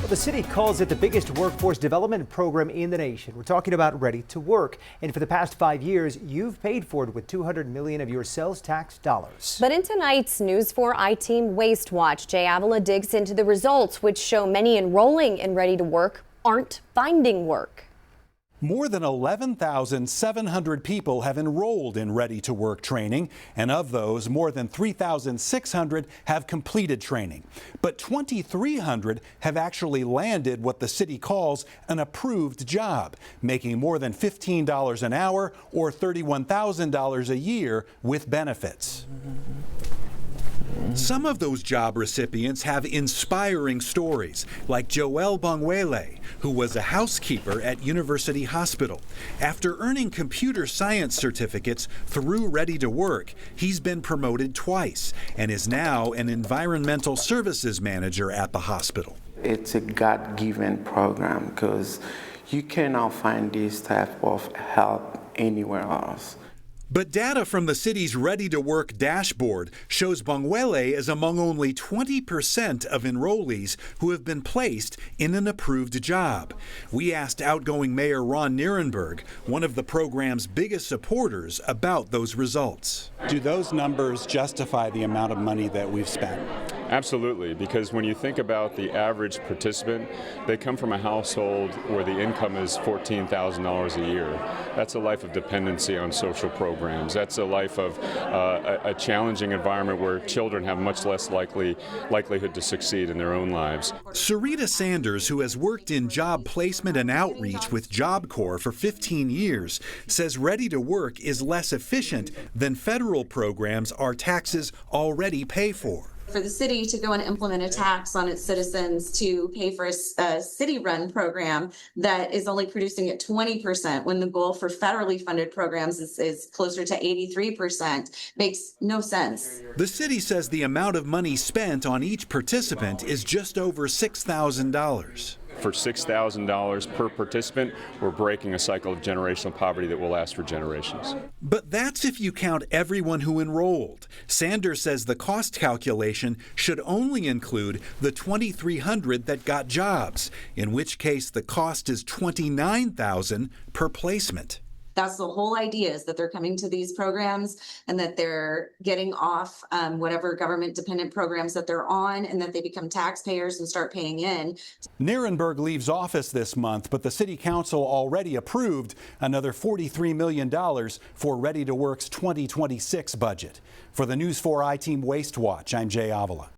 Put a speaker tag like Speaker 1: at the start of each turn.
Speaker 1: Well, the city calls it the biggest workforce development program in the nation. We're talking about Ready to Work. And for the past 5 years, you've paid for it with $200 million of your sales tax dollars.
Speaker 2: But in tonight's News 4i Team Waste Watch, Jaie Avila digs into the results, which show many enrolling in Ready to Work aren't finding work.
Speaker 3: More than 11,700 people have enrolled in Ready to Work training, and of those, more than 3,600 have completed training. But 2,300 have actually landed what the city calls an approved job, making more than $15 an hour or $31,000 a year with benefits. Some of those job recipients have inspiring stories, like Joelle Bongwele, who was a housekeeper at University Hospital. After earning computer science certificates through Ready to Work, he's been promoted twice and is now an environmental services manager at the hospital.
Speaker 4: It's a God-given program because you cannot find this type of help anywhere else.
Speaker 3: But data from the city's Ready to Work dashboard shows Bongwele is among only 20% of enrollees who have been placed in an approved job. We asked outgoing Mayor Ron Nierenberg, one of the program's biggest supporters, about those results.
Speaker 5: Do those numbers justify the amount of money that we've spent?
Speaker 6: Absolutely, because when you think about the average participant, they come from a household where the income is $14,000 a year. That's a life of dependency on social programs. That's a life of a challenging environment where children have much less likelihood to succeed in their own lives.
Speaker 3: Sarita Sanders, who has worked in job placement and outreach with Job Corps for 15 years, says Ready to Work is less efficient than federal programs our taxes already pay for.
Speaker 7: For the city to go and implement a tax on its citizens to pay for a city-run program that is only producing at 20% when the goal for federally funded programs is closer to 83% makes no sense.
Speaker 3: The city says the amount of money spent on each participant is just over $6,000.
Speaker 6: For $6,000 per participant, we're breaking a cycle of generational poverty that will last for generations.
Speaker 3: But that's if you count everyone who enrolled. Sanders says the cost calculation should only include the 2,300 that got jobs, in which case the cost is $29,000 per placement.
Speaker 7: That's the whole idea, is that they're coming to these programs and that they're getting off whatever government dependent programs that they're on, and that they become taxpayers and start paying in.
Speaker 3: Nierenberg leaves office this month, but the city council already approved another $43 million for Ready to Work's 2026 budget. For the News 4i Team Waste Watch, I'm Jaie Avila.